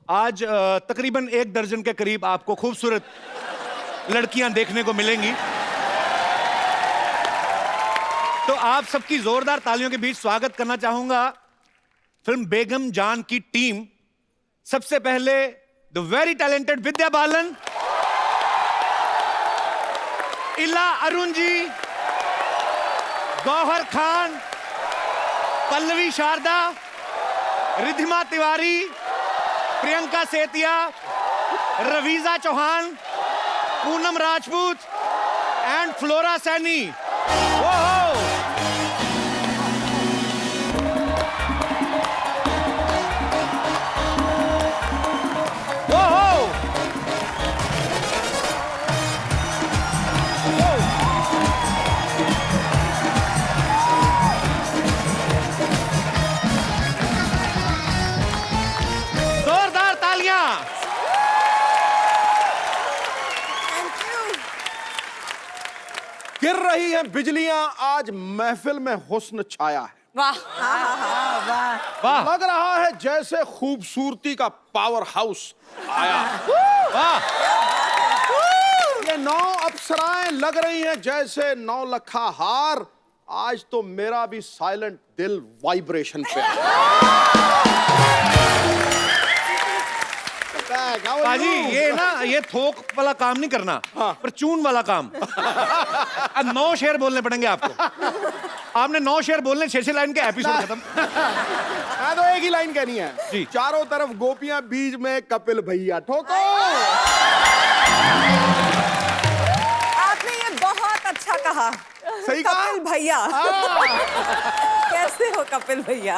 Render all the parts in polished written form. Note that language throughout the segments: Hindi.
आज तकरीबन 1 दर्जन के करीब आपको खूबसूरत लड़कियां देखने को मिलेंगी। तो आप सबकी जोरदार तालियों के बीच स्वागत करना चाहूंगा फिल्म बेगम जान की टीम। सबसे पहले the very talented Vidya Balan, इला अरुण जी, गौहर खान, पल्लवी शारदा, रिधिमा तिवारी, प्रियंका सेतिया, रवीजा चौहान, पूनम राजपूत एंड फ्लोरा सैनी। जोरदार तालियां। गिर रही हैं बिजलियां, आज महफिल में हुस्न छाया है। वाह वाह लग रहा है जैसे खूबसूरती का पावर हाउस आया। वाह। ये 9 अप्सराएं लग रही हैं जैसे 9 लखा हार। आज तो मेरा भी साइलेंट दिल वाइब्रेशन पे बाजी, ये ना ये थोक वाला काम नहीं करना, पर चून वाला काम। अब 9 शेर बोलने पड़ेंगे आपको। आपने 9 शेर बोलने, 6 लाइन के एपिसोड खत्म। मैं तो एक ही लाइन कहनी है जी। चारों तरफ गोपियां, बीच में कपिल भैया। ठोको। आपने ये बहुत अच्छा कहा। सही कहा? कपिल भैया। कैसे हो कपिल भैया?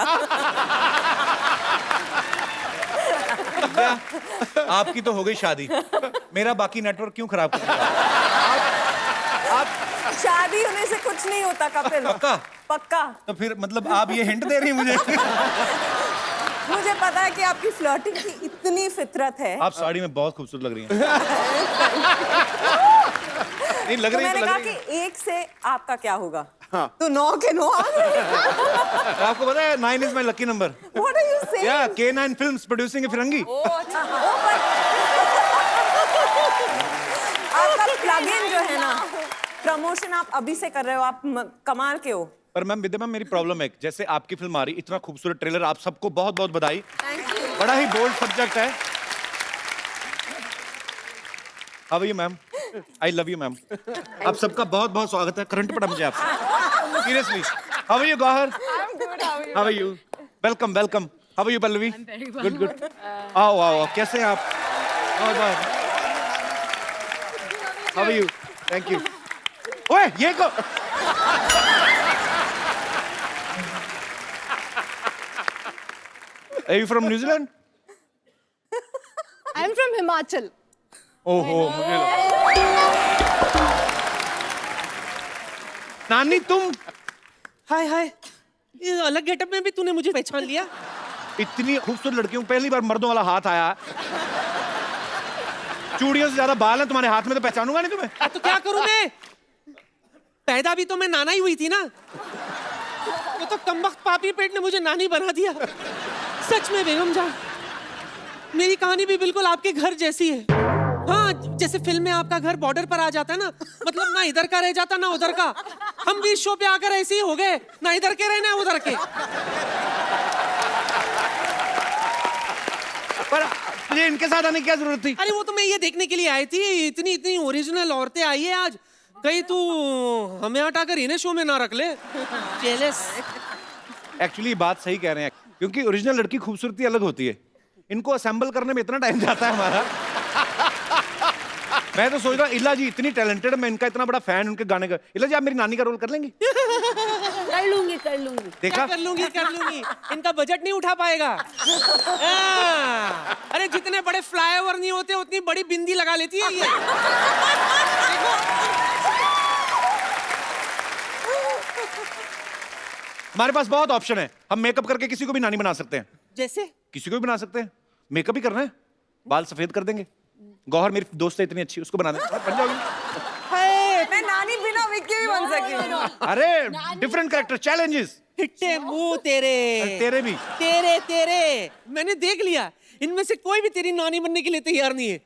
आपकी तो हो गई शादी, मेरा बाकी नेटवर्क क्यों खराब कर रहा है? शादी होने से कुछ नहीं होता कपिल। पक्का? पक्का। तो फिर मतलब आप ये हिंट दे रही हैं मुझे? मुझे पता है कि आपकी फ्लर्टिंग की इतनी फितरत है। आप साड़ी में बहुत खूबसूरत लग रही हैं। नहीं लग तो रही मैंने तो कहा लग रही कि 1 से आपका क्या होगा? हाँ। तो 9 के 9 आ गए। आपको पता है 9 is my lucky number. What are you saying? या K9 फिल्म्स प्रोड्यूसिंग ए फिरंगी। आपका प्लग इन जो है ना, प्रमोशन आप अभी से कर रहे हो, आप कमाल के हो। पर मैम विद्या मैम, मेरी प्रॉब्लम है, जैसे आपकी फिल्म आ रही, इतना खूबसूरत ट्रेलर, आप सबको बहुत बहुत बधाई। बड़ा ही बोल्ड सब्जेक्ट है। How are you ma'am? I love you ma'am. आप सबका बहुत बहुत स्वागत है। करंट पड़ा मुझे आपसे, seriously. How are you Gauahar? How are you? Welcome welcome. How are you Pallavi? Good good. आओ आओ, कैसे हैं आप? बहुत बहुत। How are you? Thank you. ओए ये को Are you from New Zealand? I'm from Himachal. ओहो, मुझे नानी तुम हाय हाय, ये अलग गेटअप में भी तूने मुझे पहचान लिया? इतनी खूबसूरत लड़कियों पहली बार मर्दों वाला हाथ आया। चूड़ियों से ज्यादा बाल हैं तुम्हारे हाथ में, तो पहचानूंगा नहीं तुम्हें। तो क्या करूं मैं? पैदा भी तो मैं नाना ही हुई थी ना। वो तो कमबख्त पापी पेट ने मुझे नानी बना दिया। सच में बेगम जान, मेरी कहानी भी बिल्कुल आपके घर जैसी है। हाँ, जैसे फिल्म में आपका घर बॉर्डर पर आ जाता है ना, मतलब ना इधर का रह जाता ना उधर का। हम भी इस शो पे आकर ऐसे ही हो गए, ना इधर के रहे ना उधर के। पर मुझे इनके साथ आने की क्या जरूरत थी? अरे वो तो मैं ये देखने के लिए आई थी, इतनी इतनी ओरिजिनल औरतें आई है आज। कहीं तू हमें हटाकर इन्हें शो में ना रख ले। जेलस। एक्चुअली बात सही कह रहे हैं, क्योंकि ओरिजिनल लड़की खूबसूरती अलग होती है। इनको असेंबल करने में इतना टाइम जाता है हमारा। मैं तो सोच रहा हूँ इला जी इतनी टैलेंटेड, मैं इनका इतना बड़ा फैन उनके गाने का। इला जी आप मेरी नानी का रोल कर लेंगी? कर लूंगी देखा? कर लूंगी इनका बजट नहीं उठा पाएगा। अरे जितने बड़े फ्लाईओवर नहीं होते उतनी बड़ी बिंदी लगा लेती है ये। हमारे पास बहुत ऑप्शन है, हम मेकअप करके किसी को भी नानी बना सकते हैं। जैसे किसी को भी बना सकते हैं, मेकअप ही करना है, बाल सफेद कर देंगे। गौहर मेरी दोस्त है इतनी अच्छी, उसको बना देंगे, बन जाओगी। मैं नानी बिना विग के भी बन सकी हूँ। अरे डिफरेंट कैरेक्टर, चैलेंजेस। हिट्टे मुंह तेरे तेरे भी। तेरे मैंने देख लिया इनमें से कोई भी तेरी नानी बनने के लिए तैयार नहीं है।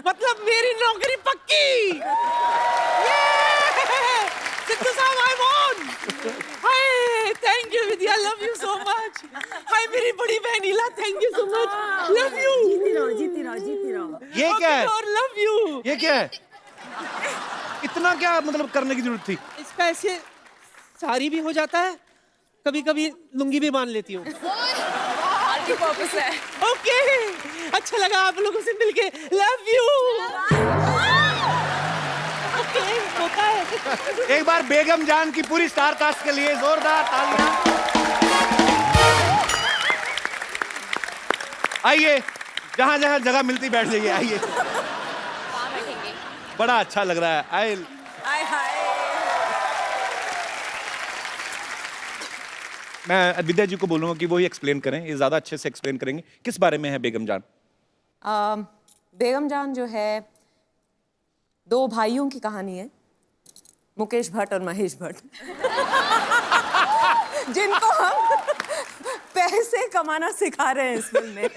मतलब मेरी नौकरी पक्की। Sidhu sahab, I won. Hi, thank you Vidya, love you so much. Hi मेरी बड़ी बहन Ila, thank you so much, love you. जीती रहो। ये क्या है? और लव यू। ये क्या है? इतना क्या मतलब करने की जरूरत थी? इसका ऐसे साड़ी भी हो जाता है, कभी कभी लुंगी भी बांध लेती हूँ। मल्टीपर्पस है। ओके, अच्छा लगा आप लोगों से मिलके, लव यू। ओके, होता है। एक बार बेगम जान की पूरी स्टार कास्ट के लिए जोरदार तालियां। आइए, जहां जहां जगह मिलती बैठ जाइए, आइए। बड़ा अच्छा लग रहा है। हाय हाय। मैं विद्या जी को बोलूंगा कि वो ही एक्सप्लेन करें, ये ज्यादा अच्छे से एक्सप्लेन करेंगे। किस बारे में है बेगम जान? बेगम जान जो है, दो भाइयों की कहानी है, मुकेश भट्ट और महेश भट्ट, जिनको हम पैसे कमाना सिखा रहे हैं इस फिल्म में।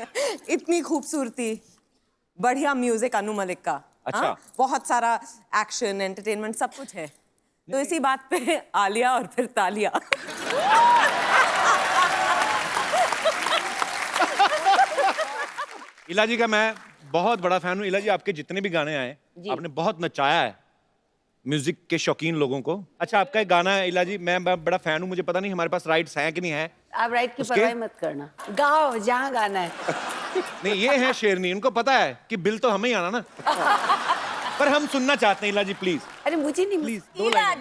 इतनी खूबसूरती, बढ़िया म्यूजिक अनु मलिक का। अच्छा। हाँ? बहुत सारा एक्शन, एंटरटेनमेंट, सब कुछ है। तो इसी बात पे आलिया और फिर तालिया। इला जी का मैं बहुत बड़ा फैन हूँ। इला जी, आपके जितने भी गाने आए आपने बहुत नचाया है म्यूजिक के शौकीन लोगों को। अच्छा, आपका एक गाना है इला जी, मैं बड़ा फैन हूँ, मुझे पता नहीं हमारे पास राइट्स हैं कि नहीं है। आप राइट की उसके? परवाह मत करना, गाओ जहाँ गाना है। नहीं, ये है शेरनी, उनको पता है कि बिल तो हमें ही आना ना। पर हम सुनना चाहते हैं इला जी, प्लीज अरे मुझे नहीं, प्लीज 2 लाइन।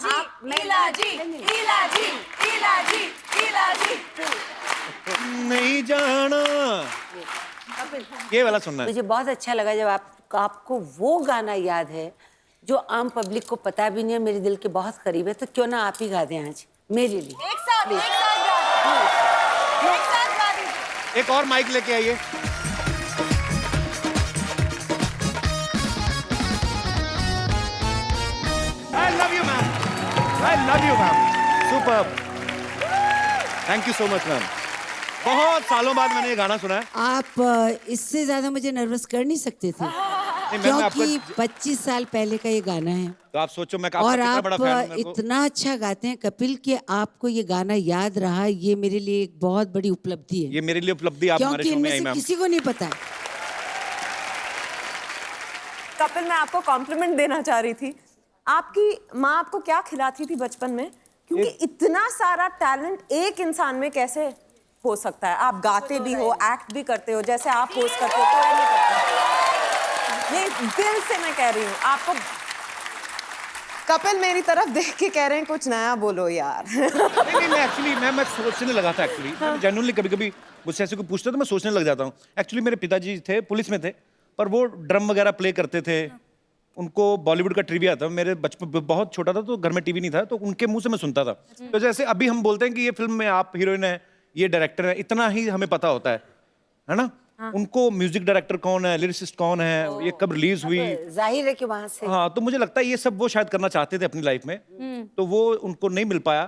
नहीं जाना, ये वाला सुनना है। मुझे बहुत अच्छा लगा जब आपको वो गाना याद है जो आम पब्लिक को पता भी नहीं है, मेरे दिल के बहुत करीब है। तो क्यों ना आप ही गा दें आज मेरे लिए। एक और माइक लेके आइए। I love you, ma'am. I love you, ma'am. Superb. Thank you so much, ma'am. बहुत सालों बाद मैंने ये गाना सुना है। आप इससे ज्यादा मुझे नर्वस कर नहीं सकते थे, नहीं, मैम, मैं क्योंकि आपको 25 साल पहले का ये गाना है। तो आप सोचो मैं आपका और कितना आप बड़ा फैन हूं। मेरे को इतना अच्छा गाते हैं कपिल कि आपको ये गाना याद रहा, ये मेरे लिए एक बहुत बड़ी उपलब्धि है। ये मेरे लिए उपलब्धि आप हमारे क्योंकि शो में इनमें आई से मैम। किसी को नहीं पता है। कपिल, मैं आपको कॉम्प्लीमेंट देना चाह रही थी। आपकी माँ आपको क्या खिलाती थी बचपन में? क्योंकि इतना सारा टैलेंट एक इंसान में कैसे हो सकता है? आप गाते भी हो, एक्ट भी करते हो, जैसे आप होस्ट करते हो, कोई नहीं करता। नहीं, दिल से मैं कह रही हूँ आपको। कपिल मेरी तरफ देख के कह रहे हैं कुछ नया बोलो यार। नहीं, मैं एक्चुअली मैं सोचने लगा था एक्चुअली। जेन्युइनली कभी-कभी मुझसे ऐसे कोई पूछता तो मैं सोचने लग जाता हूँ। एक्चुअली मेरे पिताजी थे, पुलिस में थे, पर वो ड्रम वगैरह प्ले करते थे। उनको बॉलीवुड का ट्रिविया था। मेरे बचपन बहुत छोटा था तो घर में टीवी नहीं था, तो उनके मुंह से मैं सुनता था। तो जैसे अभी हम बोलते हैं कि ये फिल्म में आप हीरोइन है, ये डायरेक्टर है, इतना ही हमें पता होता है ना। उनको म्यूजिक डायरेक्टर कौन है, लिरिसिस्ट कौन है, ये कब रिलीज हुई, जाहिर है कि वहां से। हाँ, तो मुझे लगता है ये सब वो शायद करना चाहते थे अपनी लाइफ में, तो वो उनको नहीं मिल पाया,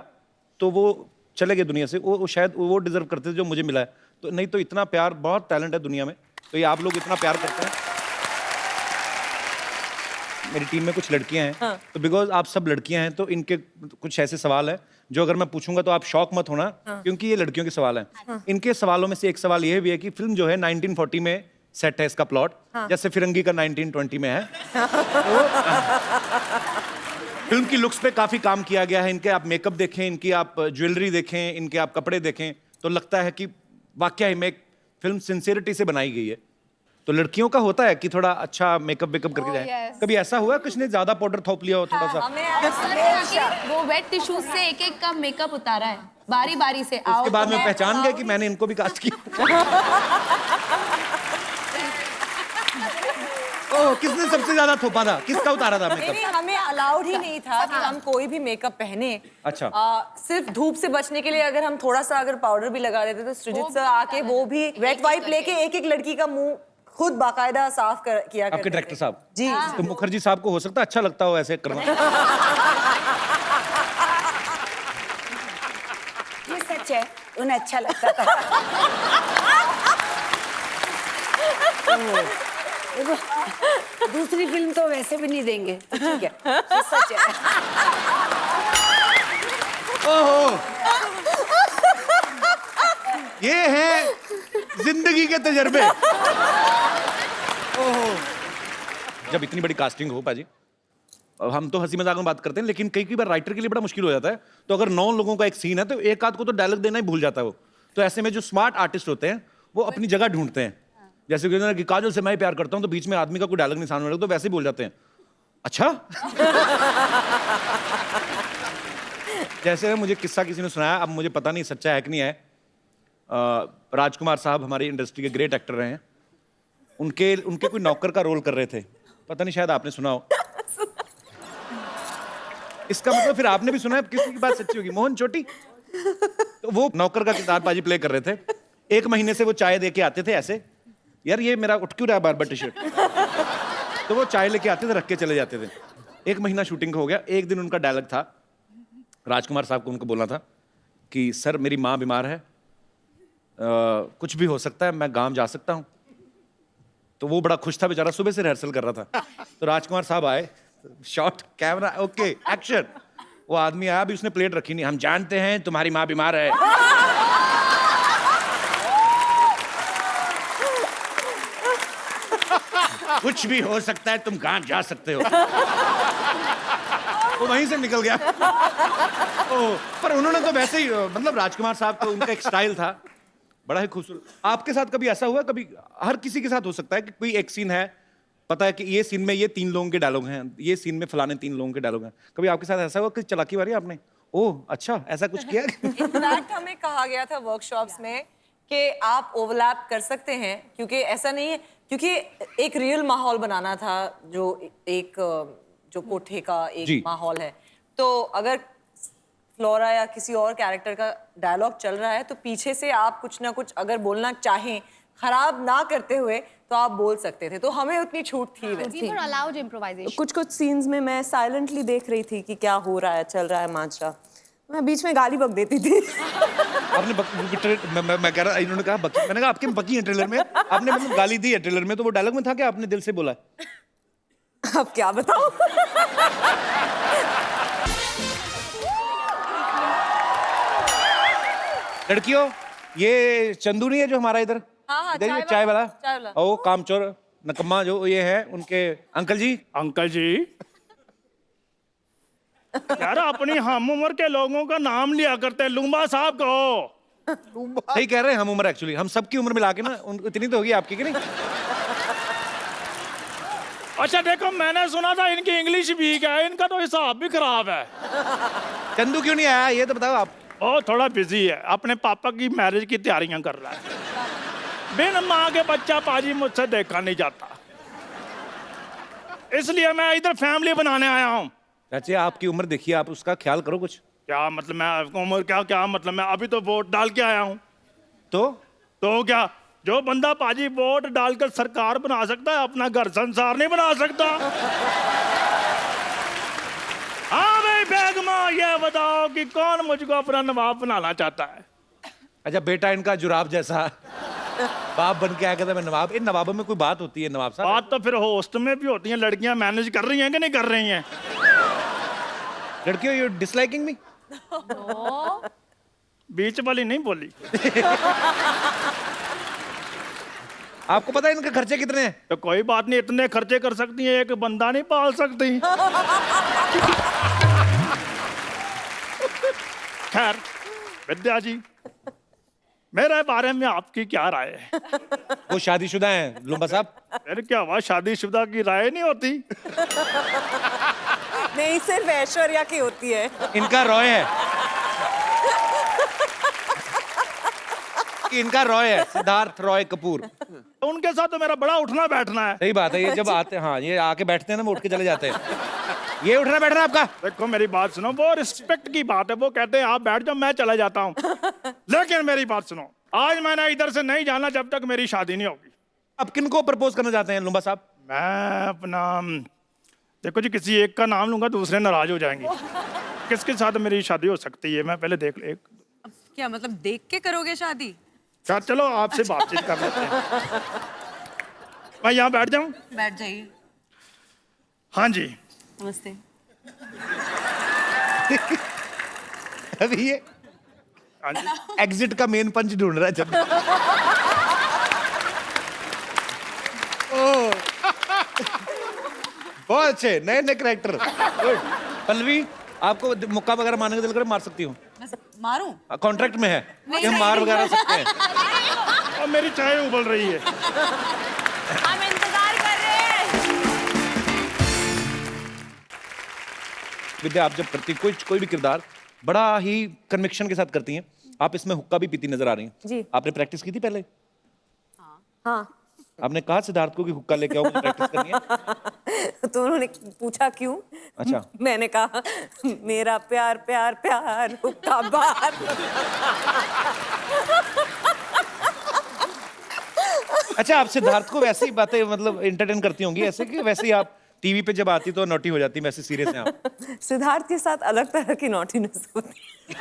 तो वो चले गए दुनिया से। वो शायद वो डिजर्व करते थे जो मुझे मिला है। तो नहीं तो इतना प्यार, बहुत टैलेंट है दुनिया में, तो ये आप लोग इतना प्यार करते हैं। मेरी टीम में कुछ लड़कियां हैं, तो बिकॉज आप सब लड़कियां हैं तो इनके कुछ ऐसे सवाल हैं जो अगर मैं पूछूंगा तो आप शॉक मत होना, क्योंकि ये लड़कियों के सवाल हैं। इनके सवालों में से एक सवाल ये भी है कि फिल्म जो है 1940 में सेट है इसका प्लॉट, जैसे फिरंगी का 1920 में है। तो फिल्म की लुक्स पे काफी काम किया गया है। इनके आप मेकअप देखें, इनकी आप ज्वेलरी देखें, इनके आप कपड़े देखें, तो लगता है कि वाकई में एक फिल्म सिंसियरिटी से बनाई गई है। तो लड़कियों का होता है कि थोड़ा अच्छा मेकअप वेकअप करके जाए। कभी ऐसा हुआ किसी ने ज्यादा पाउडर थोप लिया हो थोड़ा सा? वो वेट टिश्यूज से एक एक का मेकअप उतारा है बारी बारी से। उसके बाद में पहचान गया कि मैंने इनको भी कास्ट किया। ओह, किसने सबसे ज्यादा थोपा था, किसका उतारा था मेकअप? नहीं, हमें अलाउड ही नहीं था कि हम कोई भी मेकअप पहने। अच्छा। सिर्फ धूप से बचने के लिए अगर हम थोड़ा सा अगर पाउडर भी लगा देते तो सृजित सर आके वो भी वेट वाइप लेके एक एक लड़की का मुंह खुद बाकायदा साफ किया करते आपके डायरेक्टर साहब जी। तो मुखर्जी साहब को हो सकता है अच्छा लगता हो ऐसे करना। ये सच है, उन्हें अच्छा लगता था। देखो, दूसरी फिल्म तो वैसे भी नहीं देंगे, तो ठीक है, ये सच है। ओहो, ये है जिंदगी के तजर्बे। ओहो, जब इतनी बड़ी कास्टिंग हो पाजी, अब हम तो हंसी मजाक में बात करते हैं, लेकिन कई बार राइटर के लिए बड़ा मुश्किल हो जाता है। तो अगर 9 लोगों का एक सीन है तो एक आध को तो डायलॉग देना ही भूल जाता है वो। तो ऐसे में जो स्मार्ट आर्टिस्ट होते हैं वो अपनी जगह ढूंढते हैं। जैसे कि काजल से मैं प्यार करता हूं, तो बीच में आदमी का कोई डायलॉग नहीं सामने, तो वैसे ही बोल जाते हैं, अच्छा। जैसे मुझे किस्सा किसी ने सुनाया, अब मुझे पता नहीं सच्चा है कि नहीं है। राजकुमार साहब हमारी इंडस्ट्री के ग्रेट एक्टर रहे हैं। उनके कोई नौकर का रोल कर रहे थे, पता नहीं शायद आपने सुना हो। इसका मतलब फिर आपने भी सुना है, किसी की बात सच्ची होगी। मोहन चोटी, तो वो नौकर का किरदार बाजी प्ले कर रहे थे। 1 महीने से वो चाय दे के आते थे ऐसे, यार ये मेरा उठ क्यों रहा है बार-बार टी-शर्ट। तो वो चाय लेके आते थे, रख के चले जाते थे। 1 महीना शूटिंग का हो गया। एक दिन उनका डायलॉग था, राजकुमार साहब को उनको बोलना था कि सर मेरी माँ बीमार है, कुछ भी हो सकता है, मैं गांव जा सकता हूँ। तो वो बड़ा खुश था बेचारा, सुबह से रिहर्सल कर रहा था। तो राजकुमार साहब आए, शॉट, कैमरा, ओके, एक्शन। वो आदमी आया, अभी उसने प्लेट रखी नहीं, हम जानते हैं तुम्हारी माँ बीमार है। कुछ भी हो सकता है, तुम गांव जा सकते हो। वो वहीं से निकल गया। पर उन्होंने तो वैसे ही, मतलब राजकुमार साहब को उनका एक स्टाइल था बड़ा ही खूबसूरत। आपके साथ कभी ऐसा हुआ? कभी हर किसी के साथ हो सकता है कि कोई एक सीन है, पता है कि ये सीन में ये 3 लोगों के डायलॉग हैं, ये सीन में फलाने 3 लोगों के डायलॉग हैं। कभी आपके साथ ऐसा हुआ कि चलाकी मारी आपने? ओह अच्छा, ऐसा कुछ किया? इनफैक्ट हमें कहा गया था वर्कशॉप्स में कि आप ओवरलैप कर सकते हैं, क्योंकि ऐसा नहीं है, क्योंकि एक रियल माहौल बनाना था, जो कोठे का एक माहौल है। तो अगर फ्लोरा या किसी और कैरेक्टर का डायलॉग चल रहा है तो पीछे से आप कुछ ना कुछ अगर बोलना चाहें, खराब ना करते हुए, तो आप बोल सकते थे। तो हमें उतनी छूट थी वैसे। We were allowed improvisation. कुछ सीन्स में मैं साइलेंटली देख रही थी कि क्या हो रहा है, चल रहा है माजरा। मैं बीच में गाली बक देती थी। आपने मैं कह रहा, इन्होंने कहा बकी, मैंने कहा आपके बकी है ट्रेलर में, आपने मतलब गाली दी है ट्रेलर में, तो वो डायलॉग में था कि आपने दिल से बोला? अब क्या बताऊं? लड़कियों, ये चंदू नहीं है जो हमारा इधर, हाँ, इधर ये चाय वाला, चाय वाला। ओ कामचोर नकम्मा जो ये है, उनके अंकल जी। अंकल जी, यार अपनी हम उम्र के लोगों का नाम लिया करते हैं, लूंबा साहब को। सही कह रहे हैं, हम उम्र एक्चुअली, हम सबकी उम्र मिला के ना इतनी तो होगी आपकी कि नहीं? अच्छा देखो, मैंने सुना था इनकी इंग्लिश वीक है, इनका तो हिसाब भी खराब है। चंदू क्यों नहीं आया ये तो बताओ आप। ओ थोड़ा बिजी है, अपने पापा की मैरिज की तैयारियां कर रहा है। बिन माँ के बच्चा पाजी मुझसे देखा नहीं जाता, इसलिए मैं इधर फैमिली बनाने आया हूँ। चाची आपकी उम्र देखिए, आप उसका ख्याल करो कुछ। क्या मतलब मैं उम्र क्या मतलब, मैं अभी तो वोट डाल के आया हूँ। तो क्या, जो बंदा पाजी वोट डालकर सरकार बना सकता है, अपना घर संसार नहीं बना सकता। हाँ भाई बेगमा, ये बताओ कि कौन मुझको अपना नवाब बनाना चाहता है? अच्छा बेटा इनका जुराब जैसा बाप बन के आया, कहता मैं नवाब। इन नवाबों में कोई बात होती है नवाब साहब? बात तो फिर होस्ट में भी होती है, लड़कियां मैनेज कर रही हैं कि नहीं कर रही हैं? लड़कियों, यू डिसलाइकिंग मी? बीच वाली नहीं बोली। आपको पता है इनके खर्चे कितने हैं? तो कोई बात नहीं, इतने खर्चे कर सकती हैं, एक बंदा नहीं पाल सकती। खैर विद्या जी, मेरे बारे में आपकी क्या राय है? वो शादीशुदा हैं लुम्बा साहब। फिर क्या हुआ, शादीशुदा की राय नहीं होती? नहीं, सिर्फ ऐश्वर्या की होती है। इनका रॉय है, इनका रॉय है, सिद्धार्थ रॉय कपूर। तो उनके साथ तो मेरा बड़ा उठना बैठना है। सही बात है, ये जब आते हैं, हाँ ये आके बैठते हैं ना, वो उठ के चले जाते हैं। ये उठना बैठना आपका। देखो मेरी बात सुनो, वो रिस्पेक्ट की बात है, वो कहते हैं आप बैठ जाओ मैं चला जाता हूँ। लेकिन मेरी बात सुनो, आज मैंने इधर से नहीं जाना जब तक मेरी शादी नहीं होगी। अब किनको प्रपोज करना चाहते हैं लुम्बा साहब? मैं अपना, देखो जी, किसी एक का नाम लूंगा दूसरे नाराज हो जाएंगे। किसके साथ मेरी शादी हो सकती है, मैं पहले देख एक। क्या मतलब देख के करोगे शादी? चलो आपसे बातचीत कर लेते हैं। मैं यहाँ बैठ जाऊँ? बैठ जाइए। हाँ जी। नमस्ते। अभी ये हाँ जी। एग्जिट का मेन पंच ढूंढ रहा है जब बहुत अच्छे नए नए कैरेक्टर। पल्लवी, आपको मुक्का वगैरह मारने का दिल करे मार सकती हूँ, मैं मारूं? कॉन्ट्रैक्ट में है कि हम मार वगैरह सकते हैं। और मेरी चाय उबल रही है। हम इंतजार कर रहे हैं। विद्या, आप जब करती कोई भी किरदार बड़ा ही कन्विक्शन के साथ करती हैं। आप इसमें हुक्का भी पीती नजर आ रही हैं। जी। आपने प्रैक्टिस की थी पहले? हाँ। आपने कहा सिद्धार्थ को कि हुक्का लेके आओ, मुझे प्रैक्टिस करनी है? तो उन्होंने पूछा क्यों? अच्छा। मैंने कहा मेरा प्यार प्यार प्यार हुक्का बार। अच्छा, आप सिद्धार्थ को वैसे ही बातें मतलब एंटरटेन करती होंगी ऐसे कि वैसे ही आप टीवी पे जब आती तो नॉटी हो जाती, वैसे सीरियस हैं आप? सिद्धार्थ के साथ अलग तरह की नॉटीनेस होती है।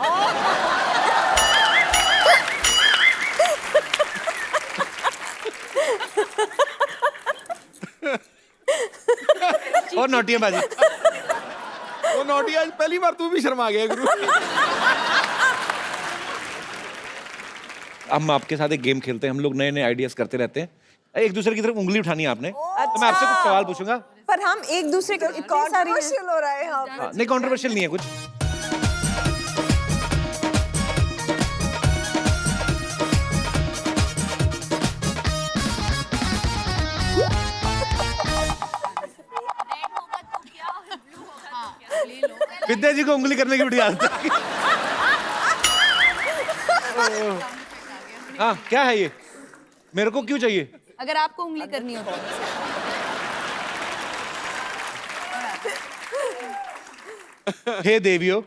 और नॉटी है बाजी। वो नोटी आज पहली बार तू भी शर्मा गया गुरु। हम आपके साथ एक गेम खेलते हैं, हम लोग नए नए आइडियाज करते रहते हैं। एक दूसरे की तरफ उंगली उठानी है आपने, तो मैं आपसे कुछ सवाल पूछूंगा। पर हम एक दूसरे को कंट्रोवर्शियल हो रहा है यहाँ पे। नहीं, कंट्रोवर्शियल नहीं है कुछ। विद्या जी को उंगली करने की बड़ी आदत है। हाँ, क्या है ये? मेरे को क्यों चाहिए? अगर आपको उंगली करनी हो तो। हे देवियो,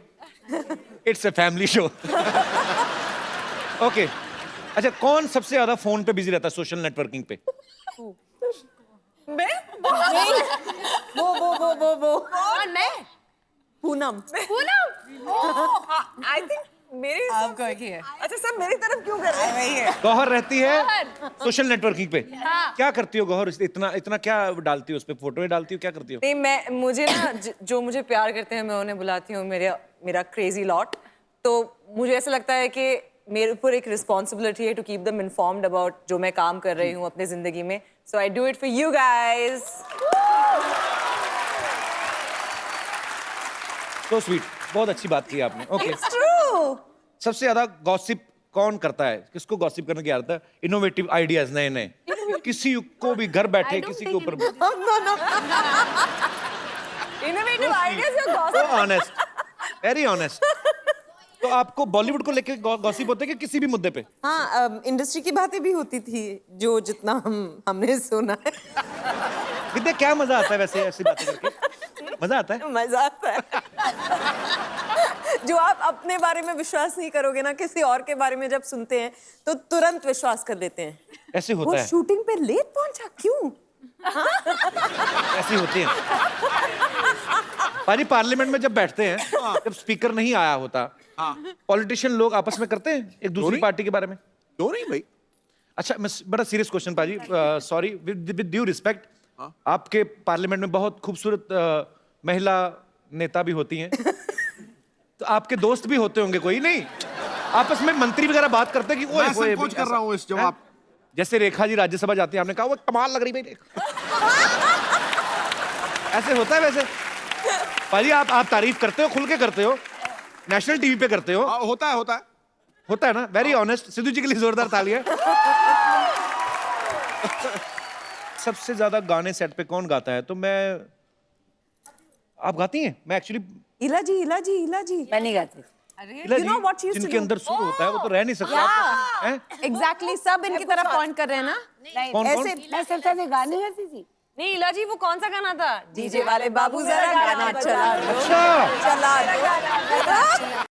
it's a family show. Okay, अच्छा, कौन सबसे ज्यादा फोन पे बिजी रहता है सोशल नेटवर्किंग पे? मैं? वो। कौन? मैं? पूनम। आई थिंक मेरे आपको एक ही है। अच्छा, सब मेरी तरफ क्यों कर रहे हैं? गौहर रहती है सोशल नेटवर्किंग पे। हाँ। क्या करती हो गौहर? इतना क्या डालती हो उस पे? फोटो डालती हो, क्या करती हो? नहीं, मुझे ना जो मुझे प्यार करते हैं मैं उन्हें बुलाती हूँ मेरा क्रेजी लॉट। तो मुझे ऐसा लगता है कि मेरे ऊपर एक रिस्पॉन्सिबिलिटी है to keep them informed about जो मैं काम कर रही हूँ अपने जिंदगी में। So I do it for you guys. तो स्वीट, बहुत अच्छी बात की आपने। Okay, it's true. सबसे ज्यादा गॉसिप कौन करता है? किसको गॉसिप करने की आदत है? इनोवेटिव आइडियाज नए नए, किसी को भी घर बैठे किसी के ऊपर। हम दोनों इनोवेटिव आइडियाज या गॉसिप? Honest, very honest. तो आपको बॉलीवुड को लेके गॉसिप होते है कि किसी भी मुद्दे पे? हाँ, इंडस्ट्री की बातें भी होती थी जो जितना हमने सुना है। विद्या, क्या मजा आता है वैसे ऐसी बातें करके? मजा आता है? मजा आता है। जो आप अपने बारे में विश्वास नहीं करोगे ना, किसी और के बारे में जब सुनते हैं तो तुरंत विश्वास कर लेते हैं। ऐसे वो होता है, शूटिंग पे लेट पहुंचा क्यों? ऐसी होती है। पाजी, पार्लियामेंट में जब बैठते हैं, जब स्पीकर नहीं आया होता, पॉलिटिशियन लोग आपस में करते हैं एक दूसरी पार्टी के बारे में? क्यों नहीं भाई? अच्छा, मैं बड़ा सीरियस क्वेश्चन पाजी, सॉरी, विद ड्यू रिस्पेक्ट, आपके पार्लियामेंट में बहुत खूबसूरत महिला नेता भी होती हैं, तो आपके दोस्त भी होते होंगे कोई? नहीं, आपस में मंत्री वगैरह बात करते हैं कि ओए मैं संकोच कर रहा हूँ इस जवाब। जैसे रेखा जी राज्यसभा जाती है, आपने कहा वो कमाल लग रही भाई रेखा। ऐसे होता है वैसे? पाजी, आप तारीफ करते हो, खुल के करते हो, नेशनल टीवी पे करते हो। होता है होता है ना? Very honest. सिद्धू जी के लिए जोरदार तालियां। सबसे ज्यादा गाने सेट पे कौन गाता है? तो मैं, आप गाती हैं? मैं एक्चुअली इला जी मैं नहीं गाती। You know what she used to जिनके do? अंदर सुर होता है वो तो रह नहीं सकता। हैं? एग्जैक्टली, सब इनकी तरफ पॉइंट कर रहे हैं ना। कौन ऐसे मैं सब साथ गाने गाती थी। नहीं, इला जी वो कौन सा गाना था? डीजे वाले बाबू जरा गाना चला दो। अच्छा, चला दो।